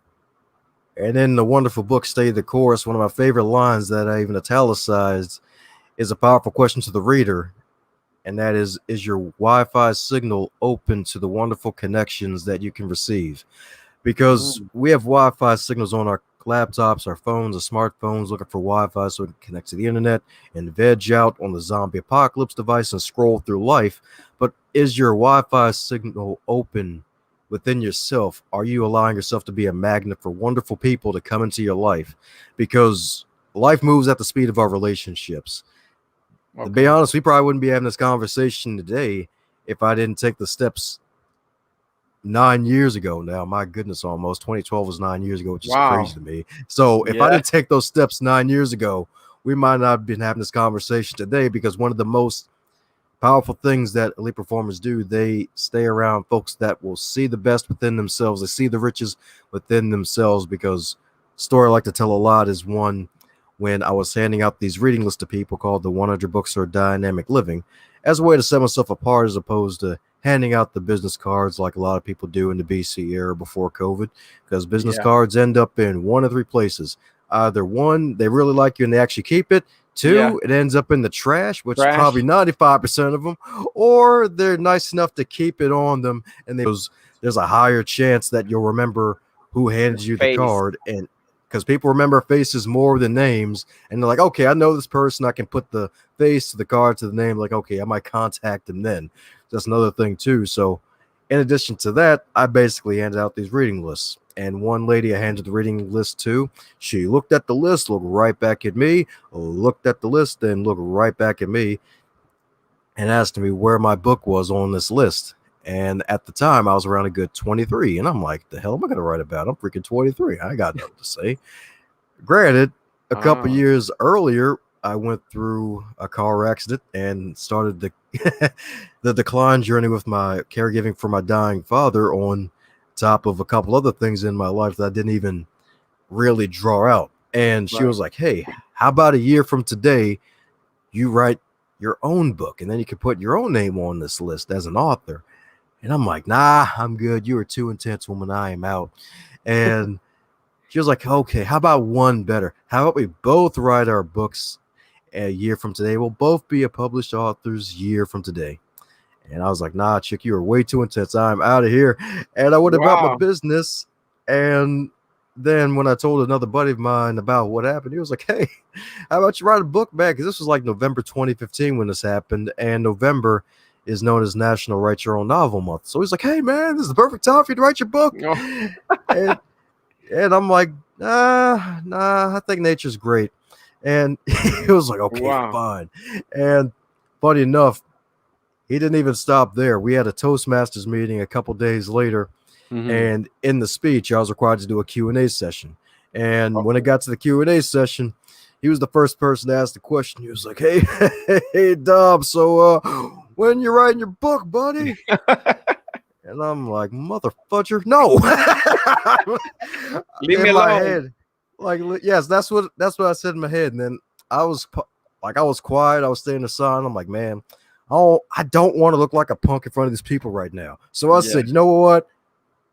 And in the wonderful book, Stay the Course, one of my favorite lines that I even italicized is a powerful question to the reader. And that is your Wi-Fi signal open to the wonderful connections that you can receive? Because Mm, we have Wi-Fi signals on our laptops, our phones, our smartphones, looking for Wi-Fi so we can connect to the internet and veg out on the zombie apocalypse device and scroll through life. But is your Wi-Fi signal open within yourself? Are you allowing yourself to be a magnet for wonderful people to come into your life? Because life moves at the speed of our relationships. To be okay. honest, we probably wouldn't be having this conversation today if I didn't take the steps 9 years ago now. My goodness, almost 2012 was 9 years ago, which is crazy Wow. to me. So if I Yeah. didn't take those steps 9 years ago, we might not have been having this conversation today, because one of the most powerful things that elite performers do, they stay around folks that will see the best within themselves. They see the riches within themselves. Because story I like to tell a lot is one when I was handing out these reading lists to people called the 100 Books for Dynamic Living, as a way to set myself apart, as opposed to handing out the business cards like a lot of people do in the BC era before COVID. Because business Yeah. cards end up in one of 3 places. Either one, they really like you and they actually keep it. Yeah. 2, it ends up in the trash, which is probably Trash. 95% of them, or they're nice enough to keep it on them, and there's a higher chance that you'll remember who handed you the Face. card. And because people remember faces more than names, and they're like, okay, I know this person, I can put the face to the card to the name, like, okay, I might contact them then. That's another thing too. So in addition to that, I basically handed out these reading lists. And one lady I handed the reading list to, she looked at the list, looked right back at me, looked at the list, then looked right back at me, and asked me where my book was on this list. And at the time, I was around a good 23. And I'm like, the hell am I going to write about? I'm freaking 23. I got nothing to say. Granted, a couple Ah. years earlier, I went through a car accident and started the decline journey with my caregiving for my dying father, on top of a couple other things in my life that I didn't even really draw out. And she Right. was like, hey, how about a year from today, you write your own book, and then you can put your own name on this list as an author. And I'm like, nah, I'm good. You are too intense, woman. I am out. And she was like, okay, how about one better? How about we both write our books a year from today? We'll both be a published author's year from today. And I was like, nah, chick, you are way too intense. I'm out of here. And I went about my Wow. business. And then when I told another buddy of mine about what happened, he was like, "Hey, how about you write a book back?" Because this was like November 2015 when this happened, and November is known as National Write Your Own Novel Month. So he's like, "Hey, man, this is the perfect time for you to write your book." Oh, And and I'm like, nah, I think nature's great. And he was like, "Okay, wow. fine." And funny enough, he didn't even stop there. We had a Toastmasters meeting a couple days later, Hmm. and in the speech, I was required to do a Q&A session. And when it Okay. got to the Q&A session, he was the first person to ask the question. He was like, "Hey, hey, Dom, so when you writing your book, buddy?" And I'm like, "Mother fudger, no." Leave me In my alone. head, like, yes, that's what I said in my head. And then I was I was quiet. I was staying aside. I'm like, man, I don't want to look like a punk in front of these people right now. So I Yeah. said, you know what?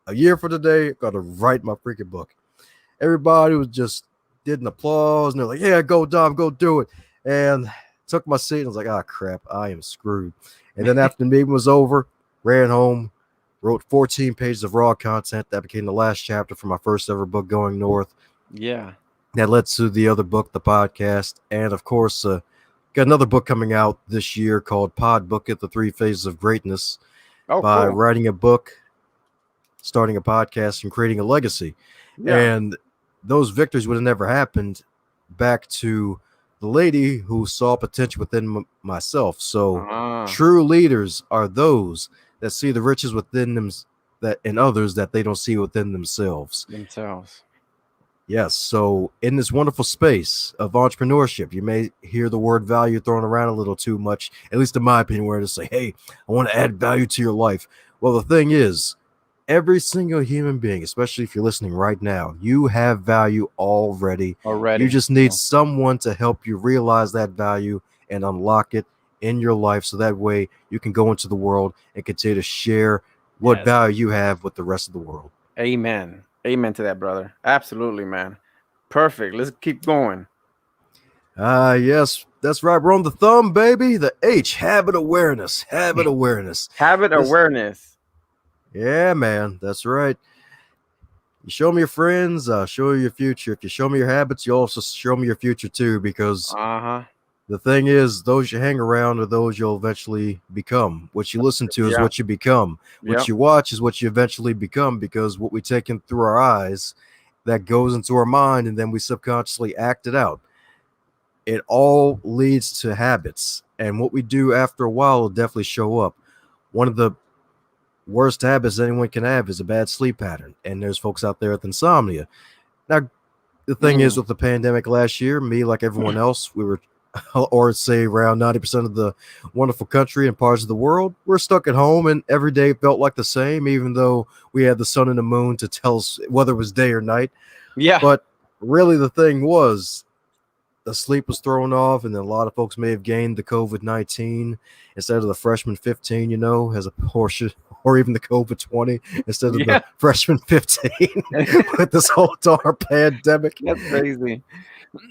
A year for today, gotta write my freaking book. Everybody was just did an applause and they're like, "Yeah, go Dom, go do it." And took my seat and I was like, "Ah, crap, I am screwed." And then after the meeting was over, ran home, wrote 14 pages of raw content that became the last chapter for my first ever book, Going North. Yeah. That led to the other book, the podcast, and of course, got another book coming out this year called Pod Book It: The Three Phases of Greatness. Oh, By cool. writing a book, starting a podcast, and creating a legacy. Yeah. And those victories would have never happened back to the lady who saw potential within myself. So Ah, true leaders are those that see the riches within them, that in others that they don't see within themselves. themselves. Yes. So in this wonderful space of entrepreneurship, you may hear the word value thrown around a little too much, at least in my opinion, where to say, "Hey, I want to add value to your life." Well, the thing is, every single human being, especially if you're listening right now, you have value already. You Already. just need Yeah. someone to help you realize that value and unlock it in your life so that way you can go into the world and continue to share what Yes. value you have with the rest of the world. Amen. Amen to that, brother. Absolutely, man. Perfect. Let's keep going. Yes, that's right. We're on the thumb, baby. The H, habit awareness. Habit awareness. Habit This, awareness. yeah, man, that's right. You show me your friends, show you your future. If you show me your habits, you also show me your future too. Because Uh-huh. the thing is, those you hang around are those you'll eventually become. What you listen to is Yeah. what you become. What Yep. you watch is what you eventually become. Because what we take in through our eyes, that goes into our mind, and then we subconsciously act it out. It all leads to habits, and what we do after a while will definitely show up. One of the worst habits anyone can have is a bad sleep pattern, and there's folks out there with insomnia. Now, the thing is, Mm. with the pandemic last year, me, like everyone else, we were, or say around 90% of the wonderful country and parts of the world, we're stuck at home, and every day felt like the same, even though we had the sun and the moon to tell us whether it was day or night. Yeah. But really, the thing was, the sleep was thrown off, and then a lot of folks may have gained the COVID-19 instead of the freshman 15, as a portion, or even the COVID-20 instead of the Yeah. freshman 15 with this whole darn pandemic. That's crazy.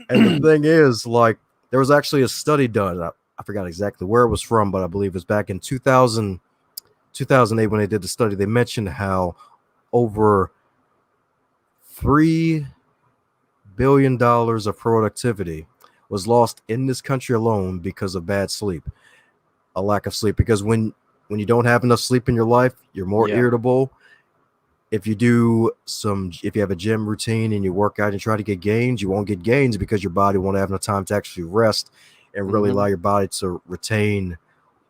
And the thing is, like, there was actually a study done. I forgot exactly where it was from, but I believe it was back in 2008 when they did the study. They mentioned how over $3 billion of productivity was lost in this country alone because of bad sleep, a lack of sleep. Because when you don't have enough sleep in your life, you're more Yeah. irritable. If you have a gym routine and you work out and try to get gains, you won't get gains because your body won't have enough time to actually rest and really allow Hmm. your body to retain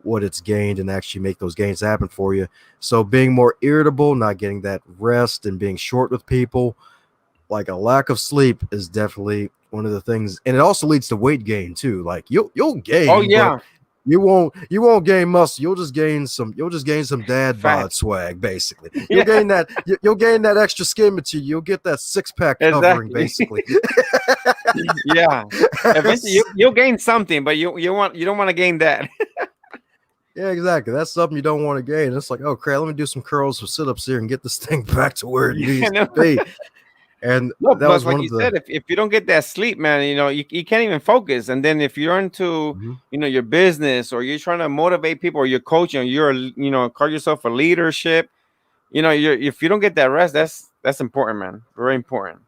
what it's gained and actually make those gains happen for you. So being more irritable, not getting that rest, and being short with people, like a lack of sleep is definitely one of the things, and it also leads to weight gain too. Like you'll Oh, gain, but yeah. you won't gain muscle. You'll just gain some dad bod Facts. swag, basically. You'll Yeah. gain that you'll gain that extra skin material. You'll get that six pack covering, Exactly. basically. Yeah. Eventually, you'll gain something, but you don't want to gain that. Yeah, exactly. That's something you don't want to gain. It's like, oh crap, let me do some curls or sit-ups here and get this thing back to where it Yeah. needs to No. be. And No, that plus, was like one you of the said, if you don't get that sleep, man, you can't even focus. And then if you're into, Mhm. your business, or you're trying to motivate people, or you're coaching, or call yourself a leadership, if you don't get that rest, that's important, man. Very important.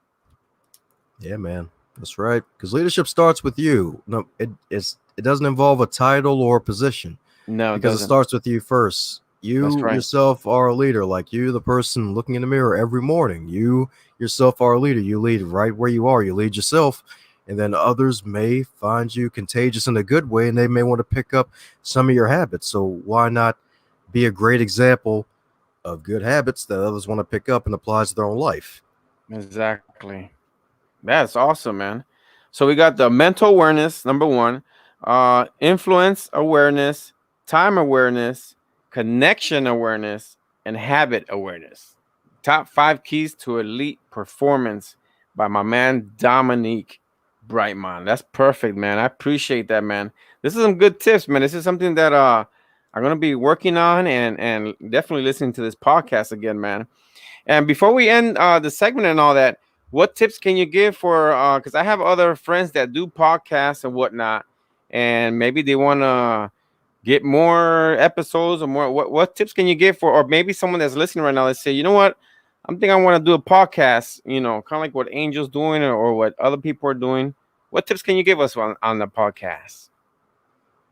Yeah, man. That's right. Because leadership starts with you. No, it doesn't involve a title or position No, it because it doesn't. starts with you first. That's You right. yourself are a leader, like you, the person looking in the mirror every morning. You yourself are a leader. You lead right where you are. You lead yourself, and then others may find you contagious in a good way, and they may want to pick up some of your habits. So why not be a great example of good habits that others want to pick up and apply to their own life? Exactly. That's awesome, man. So we got the mental awareness, number one, influence awareness, time awareness, connection awareness, and habit awareness. Top five keys to elite performance by my man Dominique Brightmon. That's perfect, man. I appreciate that, man. This is some good tips, man. This is something that I'm gonna be working on and definitely listening to this podcast again, man. And before we end the segment and all that, what tips can you give for? Because I have other friends that do podcasts and whatnot, and maybe they want to get more episodes or more. What tips can you give for? Or maybe someone that's listening right now, let's say, you know what, I'm thinking I want to do a podcast. You know, kind of like what Angel's doing or what other people are doing. What tips can you give us on the podcast?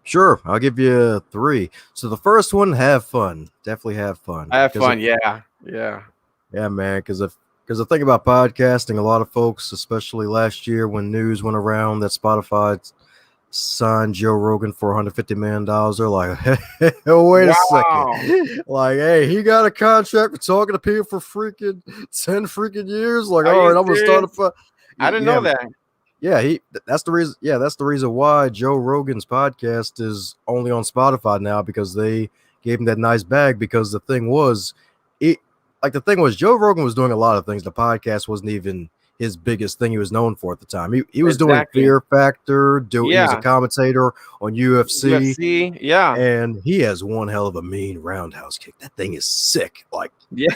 Sure, I'll give you three. So the first one, have fun. Definitely have fun. I have Because fun. Yeah, yeah, yeah, man. Because the thing about podcasting, a lot of folks, especially last year when news went around that Spotify signed Joe Rogan for $150 million, they're like, hey, wait a second. wow. Like, hey, he got a contract for talking to people for freaking 10 freaking years. Like, Are all you right, I'm gonna start a serious? I didn't yeah, know that. yeah, that's the reason. Yeah, that's the reason why Joe Rogan's podcast is only on Spotify now, because they gave him that nice bag. Because it the thing was, Joe Rogan was doing a lot of things. The podcast wasn't even his biggest thing he was known for at the time. He was doing Exactly. Fear Factor. He was a Yeah. commentator on UFC, UFC. Yeah. and he has one hell of a mean roundhouse kick. That thing is sick. Like Yeah.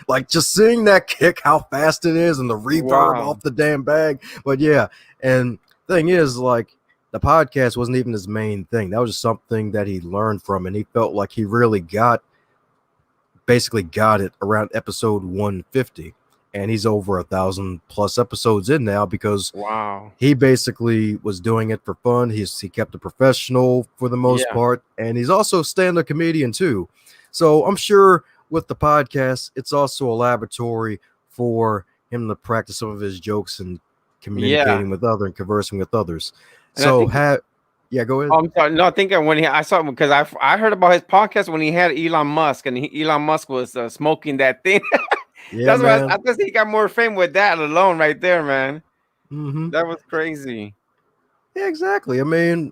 like just seeing that kick, how fast it is, and the reverb Wow. off the damn bag. But yeah, and thing is, like, the podcast wasn't even his main thing. That was just something that he learned from, and he felt like he really basically got it around episode 150, and he's over 1,000+ episodes in now, because Wow. he basically was doing it for fun. He kept it professional for the most Yeah. part, and he's also a stand-up comedian too. So I'm sure with the podcast, it's also a laboratory for him to practice some of his jokes and Yeah. communicating with other and conversing with others. And I So think yeah, go ahead. I'm sorry. No, I think when I saw him because I heard about his podcast when he had Elon Musk and Elon Musk was smoking that thing. Yeah, That's why I man. guess he got more fame with that alone right there, man. Hmm. That was crazy. Yeah, exactly. I mean,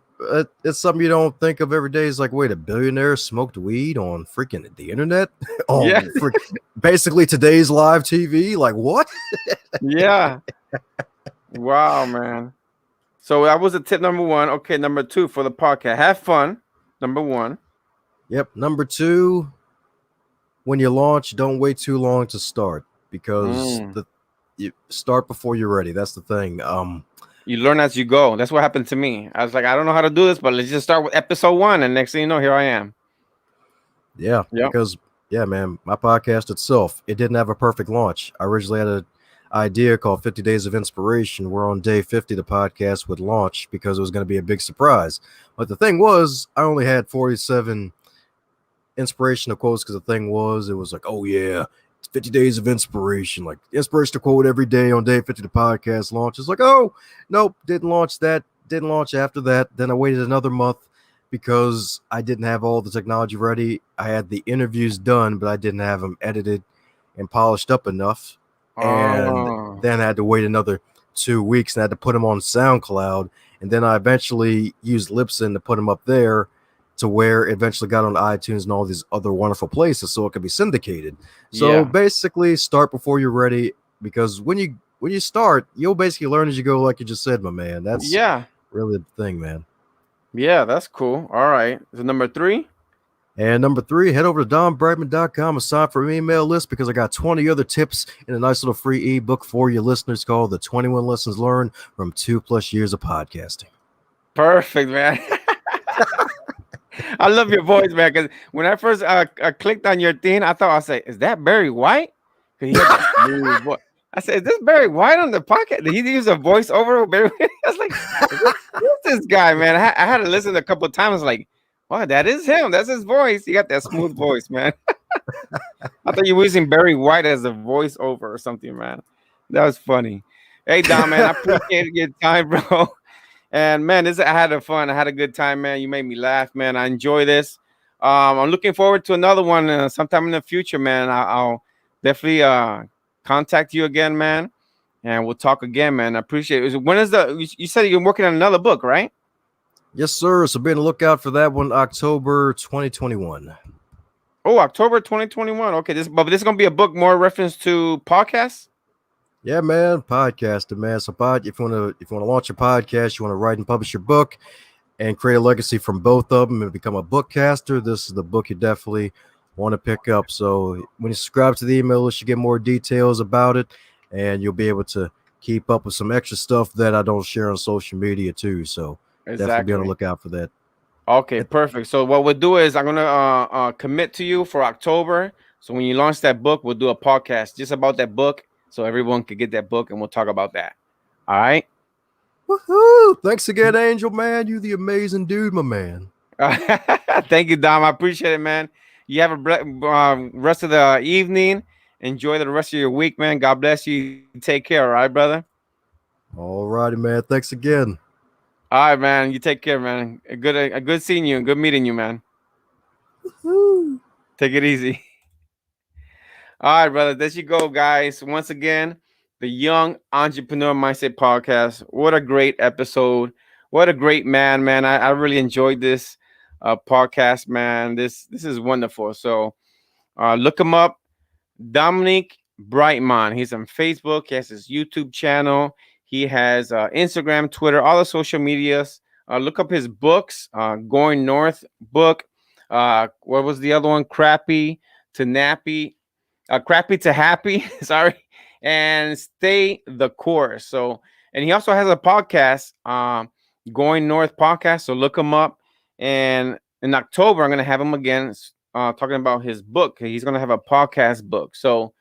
it's something you don't think of every day. It's like, wait, a billionaire smoked weed on freaking the internet, Yeah. on basically today's live TV. Like, what? Yeah. Wow, man. So that was a tip number one. Okay, number two for the podcast. Have fun. Number one. Yep. Number two, when you launch, don't wait too long to start, because Mm. you start before you're ready. That's the thing. You learn as you go. That's what happened to me. I was like, I don't know how to do this, but let's just start with episode one. And next thing you know, here I am. Yeah, Yep. because yeah, man, my podcast itself, it didn't have a perfect launch. I originally had an idea called 50 Days of Inspiration, where on day 50 the podcast would launch, because it was going to be a big surprise. But the thing was, I only had 47 inspirational quotes, because the thing was, it was like, oh yeah, it's 50 days of inspiration, like inspirational quote every day on day 50 the podcast launches. Like, oh nope, didn't launch that, didn't launch after that. Then I waited another month, because I didn't have all the technology ready. I had the interviews done, but I didn't have them edited and polished up enough. And Oh, then I had to wait another 2 weeks, and I had to put them on SoundCloud. And then I eventually used Libsyn to put them up there, to where it eventually got on iTunes and all these other wonderful places, so it could be syndicated. So yeah. basically, start before you're ready, because when you start, you'll basically learn as you go, like you just said, my man. That's Yeah. really the thing, man. Yeah, that's cool. All right. So number three. And number three, head over to donbrightman.com and sign up for an email list, because I got 20 other tips in a nice little free ebook for your listeners called The 21 Lessons Learned from 2+ years of podcasting. Perfect, man. I love your voice, man. Because when I first clicked on your thing, I thought I was like, "Is that Barry White?" Because he had that smooth voice. I said, "Is this Barry White on the podcast? Did he use a voiceover with Barry White?" I was like, who's this guy, man? I had to listen a couple of times. Like, wow, that is him. That's his voice. He got that smooth voice, man. I thought you were using Barry White as a voiceover or something, man. That was funny. Hey, Dom, man, I appreciate your time, bro. And man, this I had a fun. I had a good time, man. You made me laugh, man. I enjoy this. I'm looking forward to another one sometime in the future, man. I'll definitely contact you again, man, and we'll talk again, man. I appreciate it. When is the? You said you're working on another book, right? Yes, sir. So be on the lookout for that one, October 2021. Oh, October 2021. Okay, this is gonna be a book more reference to podcasts. Yeah, man, podcasting, man. So, if you want to launch a podcast, you want to write and publish your book, and create a legacy from both of them, and become a bookcaster, this is the book you definitely want to pick up. So, when you subscribe to the email list, you get more details about it, and you'll be able to keep up with some extra stuff that I don't share on social media too. So, definitely be on the Exactly. lookout for that. Okay, perfect. So what we'll do is I'm gonna commit to you for October. So when you launch that book, we'll do a podcast just about that book, so everyone could get that book, and we'll talk about that. All right. Woohoo! Thanks again, Angel, man. You the amazing dude, my man. Thank you, Dom. I appreciate it, man. You have a rest of the evening. Enjoy the rest of your week, man. God bless you. Take care. All right, brother. All righty, man. Thanks again. All right, man. You take care, man. A good seeing you. Good meeting you, man. Woo. Take it easy. All right, brother. There you go, guys. Once again, the Young Entrepreneur Mindset Podcast. What a great episode. What a great man, man. I really enjoyed this podcast, man. This is wonderful. So look him up. Dominique Brightmon. He's on Facebook. He has his YouTube channel. He has Instagram, Twitter, all the social medias. Look up his books. Going North book. What was the other one? Crappy to Nappy. Crappy to Happy. Sorry. And Stay the Course. So, and he also has a podcast, Going North podcast. So look him up. And in October, I'm going to have him again talking about his book. He's going to have a podcast book. So,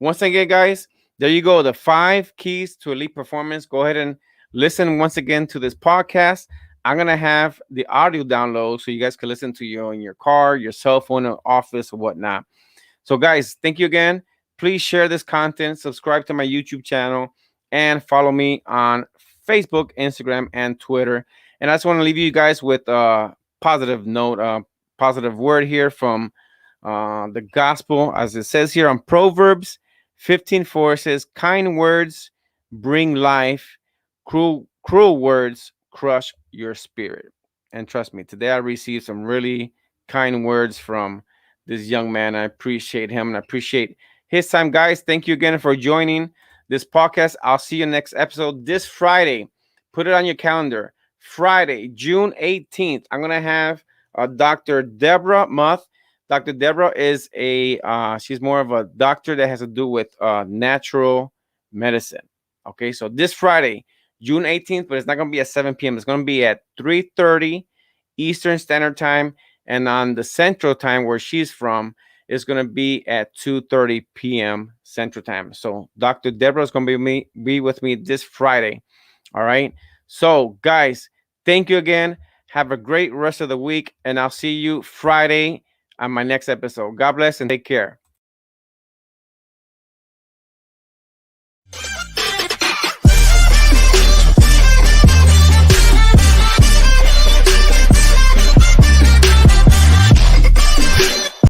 once again, guys, there you go. The 5 keys to elite performance. Go ahead and listen once again to this podcast. I'm going to have the audio download so you guys can listen to you in your car, your cell phone, or office, or whatnot. So, guys, thank you again. Please share this content, subscribe to my YouTube channel, and follow me on Facebook, Instagram, and Twitter. And I just want to leave you guys with a positive note, positive word here from the gospel, as it says here on Proverbs 15:4 says, "Kind words bring life, cruel words crush your spirit." And trust me, today I received some really kind words from this young man. I appreciate him and I appreciate his time, guys. Thank you again for joining this podcast. I'll see you next episode this Friday. Put it on your calendar. Friday, June 18th. I'm gonna have Dr. Deborah Muth. Dr. Deborah is she's more of a doctor that has to do with natural medicine. Okay, so this Friday, June 18th, but it's not gonna be at 7 p.m. It's gonna be at 3:30 Eastern Standard Time, and on the Central Time where she's from, it's gonna be at 2:30 p.m. Central Time. So Dr. Deborah is gonna be with me this Friday. All right. So guys, thank you again. Have a great rest of the week, and I'll see you Friday on my next episode. God bless and take care.